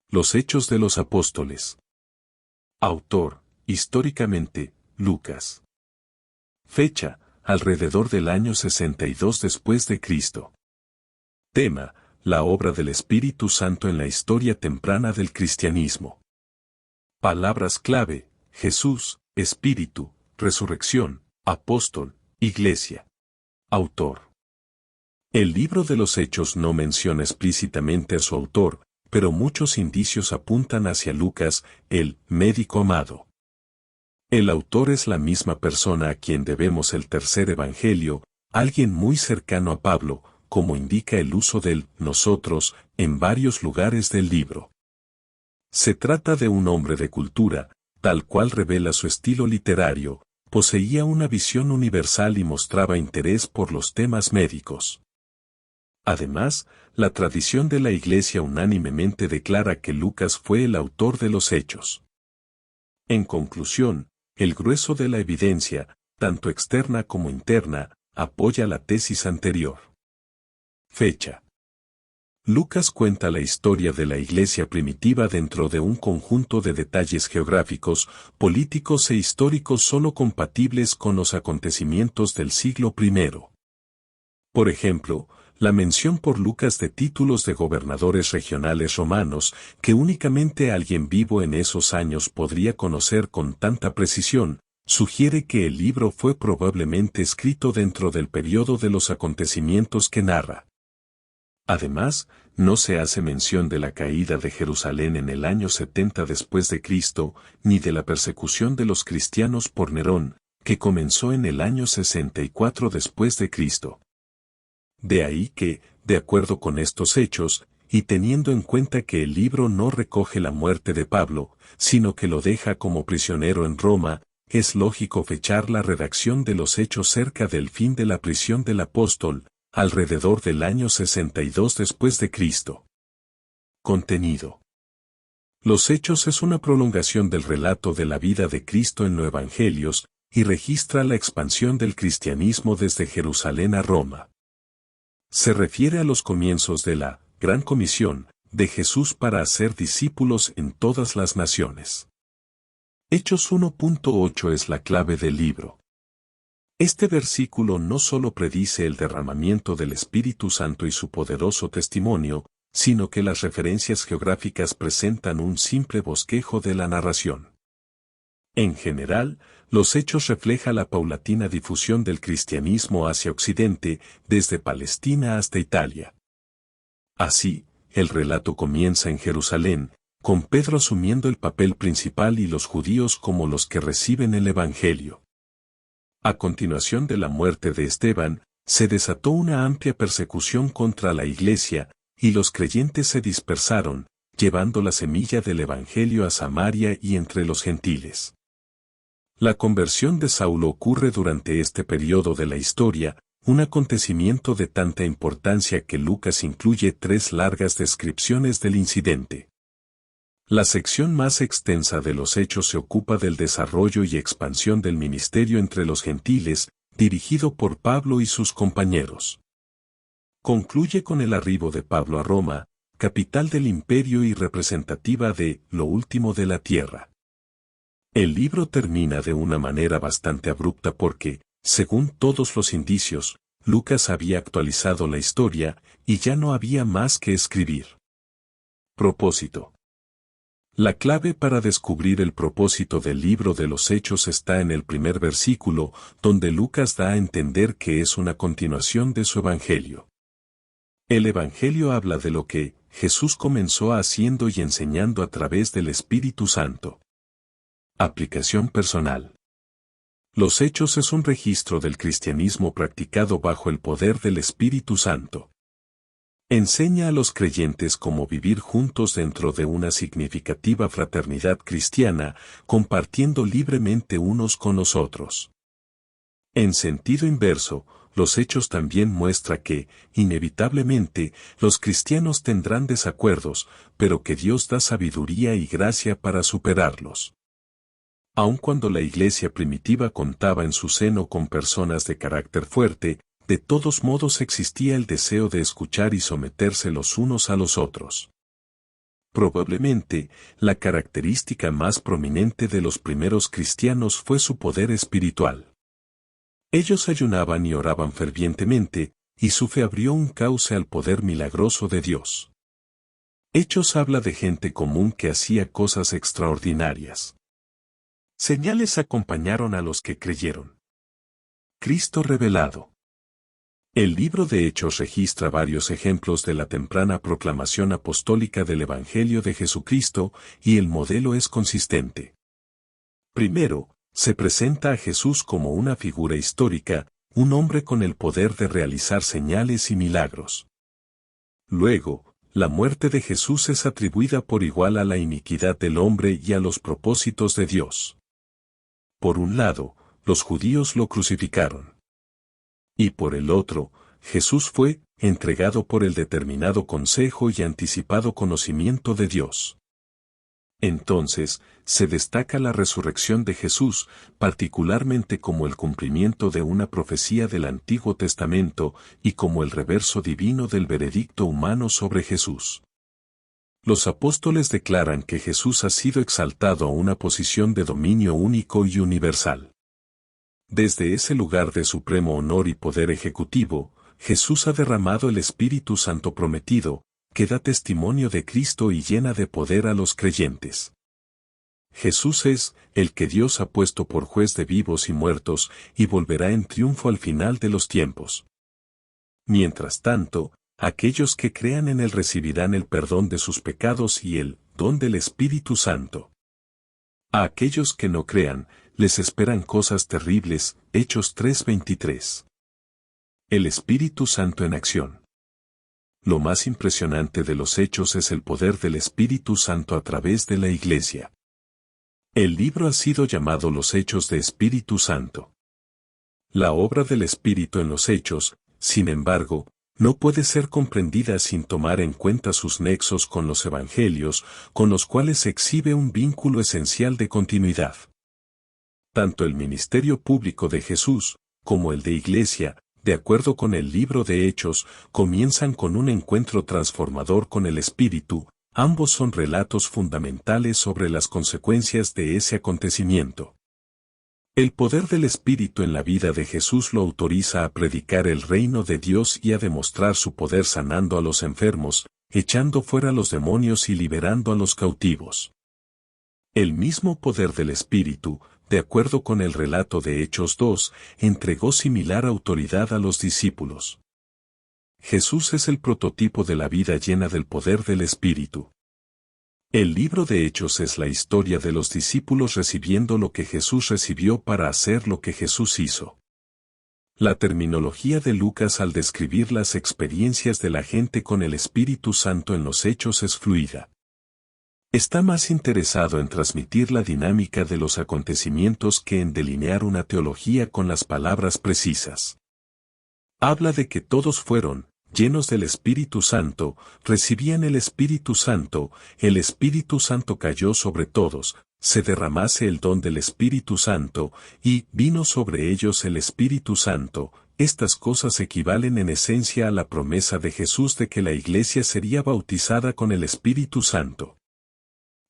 Los Hechos de los Apóstoles. Autor, históricamente, Lucas. Fecha, alrededor del año 62 después de Cristo. Tema, la obra del Espíritu Santo en la historia temprana del cristianismo. Palabras clave: Jesús, Espíritu, Resurrección, Apóstol, Iglesia. Autor. El libro de los Hechos no menciona explícitamente a su autor, pero muchos indicios apuntan hacia Lucas, el médico amado. El autor es la misma persona a quien debemos el tercer evangelio, alguien muy cercano a Pablo, como indica el uso del nosotros en varios lugares del libro. Se trata de un hombre de cultura, tal cual revela su estilo literario, poseía una visión universal y mostraba interés por los temas médicos. Además, la tradición de la Iglesia unánimemente declara que Lucas fue el autor de los Hechos. En conclusión, el grueso de la evidencia, tanto externa como interna, apoya la tesis anterior. Fecha. Lucas cuenta la historia de la Iglesia primitiva dentro de un conjunto de detalles geográficos, políticos e históricos solo compatibles con los acontecimientos del siglo I. Por ejemplo, la mención por Lucas de títulos de gobernadores regionales romanos, que únicamente alguien vivo en esos años podría conocer con tanta precisión, sugiere que el libro fue probablemente escrito dentro del periodo de los acontecimientos que narra. Además, no se hace mención de la caída de Jerusalén en el año 70 después de Cristo, ni de la persecución de los cristianos por Nerón, que comenzó en el año 64 después de Cristo. De ahí que, de acuerdo con estos hechos, y teniendo en cuenta que el libro no recoge la muerte de Pablo, sino que lo deja como prisionero en Roma, es lógico fechar la redacción de los hechos cerca del fin de la prisión del apóstol, alrededor del año 62 después de Cristo. Contenido. Los Hechos es una prolongación del relato de la vida de Cristo en los Evangelios, y registra la expansión del cristianismo desde Jerusalén a Roma. Se refiere a los comienzos de la Gran Comisión de Jesús para hacer discípulos en todas las naciones. Hechos 1.8 es la clave del libro. Este versículo no solo predice el derramamiento del Espíritu Santo y su poderoso testimonio, sino que las referencias geográficas presentan un simple bosquejo de la narración. En general, los Hechos refleja la paulatina difusión del cristianismo hacia Occidente, desde Palestina hasta Italia. Así, el relato comienza en Jerusalén, con Pedro asumiendo el papel principal y los judíos como los que reciben el Evangelio. A continuación de la muerte de Esteban, se desató una amplia persecución contra la Iglesia, y los creyentes se dispersaron, llevando la semilla del Evangelio a Samaria y entre los gentiles. La conversión de Saulo ocurre durante este periodo de la historia, un acontecimiento de tanta importancia que Lucas incluye 3 largas descripciones del incidente. La sección más extensa de los Hechos se ocupa del desarrollo y expansión del ministerio entre los gentiles, dirigido por Pablo y sus compañeros. Concluye con el arribo de Pablo a Roma, capital del imperio y representativa de lo último de la tierra. El libro termina de una manera bastante abrupta porque, según todos los indicios, Lucas había actualizado la historia y ya no había más que escribir. Propósito. La clave para descubrir el propósito del libro de los Hechos está en el primer versículo, donde Lucas da a entender que es una continuación de su Evangelio. El Evangelio habla de lo que Jesús comenzó haciendo y enseñando a través del Espíritu Santo. Aplicación personal. Los Hechos es un registro del cristianismo practicado bajo el poder del Espíritu Santo. Enseña a los creyentes cómo vivir juntos dentro de una significativa fraternidad cristiana, compartiendo libremente unos con los otros. En sentido inverso, los Hechos también muestra que, inevitablemente, los cristianos tendrán desacuerdos, pero que Dios da sabiduría y gracia para superarlos. Aun cuando la Iglesia primitiva contaba en su seno con personas de carácter fuerte, de todos modos existía el deseo de escuchar y someterse los unos a los otros. Probablemente, la característica más prominente de los primeros cristianos fue su poder espiritual. Ellos ayunaban y oraban fervientemente, y su fe abrió un cauce al poder milagroso de Dios. Hechos habla de gente común que hacía cosas extraordinarias. Señales acompañaron a los que creyeron. Cristo revelado. El libro de Hechos registra varios ejemplos de la temprana proclamación apostólica del Evangelio de Jesucristo, y el modelo es consistente. Primero, se presenta a Jesús como una figura histórica, un hombre con el poder de realizar señales y milagros. Luego, la muerte de Jesús es atribuida por igual a la iniquidad del hombre y a los propósitos de Dios. Por un lado, los judíos lo crucificaron. Y por el otro, Jesús fue entregado por el determinado consejo y anticipado conocimiento de Dios. Entonces, se destaca la resurrección de Jesús, particularmente como el cumplimiento de una profecía del Antiguo Testamento y como el reverso divino del veredicto humano sobre Jesús. Los apóstoles declaran que Jesús ha sido exaltado a una posición de dominio único y universal. Desde ese lugar de supremo honor y poder ejecutivo, Jesús ha derramado el Espíritu Santo prometido, que da testimonio de Cristo y llena de poder a los creyentes. Jesús es el que Dios ha puesto por juez de vivos y muertos, y volverá en triunfo al final de los tiempos. Mientras tanto, aquellos que crean en Él recibirán el perdón de sus pecados y el don del Espíritu Santo. A aquellos que no crean, les esperan cosas terribles. Hechos 3:23. El Espíritu Santo en acción. Lo más impresionante de los hechos es el poder del Espíritu Santo a través de la Iglesia. El libro ha sido llamado Los Hechos de Espíritu Santo. La obra del Espíritu en los Hechos, sin embargo, no puede ser comprendida sin tomar en cuenta sus nexos con los Evangelios, con los cuales se exhibe un vínculo esencial de continuidad. Tanto el ministerio público de Jesús, como el de Iglesia, de acuerdo con el libro de Hechos, comienzan con un encuentro transformador con el Espíritu. Ambos son relatos fundamentales sobre las consecuencias de ese acontecimiento. El poder del Espíritu en la vida de Jesús lo autoriza a predicar el reino de Dios y a demostrar su poder sanando a los enfermos, echando fuera a los demonios y liberando a los cautivos. El mismo poder del Espíritu, de acuerdo con el relato de Hechos 2, entregó similar autoridad a los discípulos. Jesús es el prototipo de la vida llena del poder del Espíritu. El libro de Hechos es la historia de los discípulos recibiendo lo que Jesús recibió para hacer lo que Jesús hizo. La terminología de Lucas al describir las experiencias de la gente con el Espíritu Santo en los Hechos es fluida. Está más interesado en transmitir la dinámica de los acontecimientos que en delinear una teología con las palabras precisas. Habla de que todos fueron llenos del Espíritu Santo, recibían el Espíritu Santo cayó sobre todos, se derramase el don del Espíritu Santo, y vino sobre ellos el Espíritu Santo. Estas cosas equivalen en esencia a la promesa de Jesús de que la Iglesia sería bautizada con el Espíritu Santo.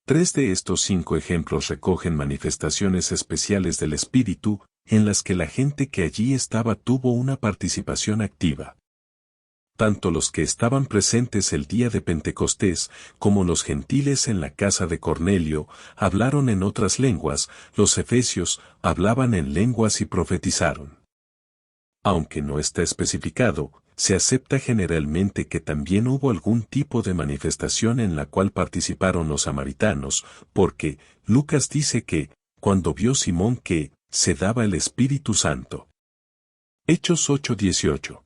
3 de estos 5 ejemplos recogen manifestaciones especiales del Espíritu, en las que la gente que allí estaba tuvo una participación activa. Tanto los que estaban presentes el día de Pentecostés, como los gentiles en la casa de Cornelio, hablaron en otras lenguas. Los efesios hablaban en lenguas y profetizaron. Aunque no está especificado, se acepta generalmente que también hubo algún tipo de manifestación en la cual participaron los samaritanos, porque Lucas dice que, cuando vio Simón que se daba el Espíritu Santo. Hechos 8:18.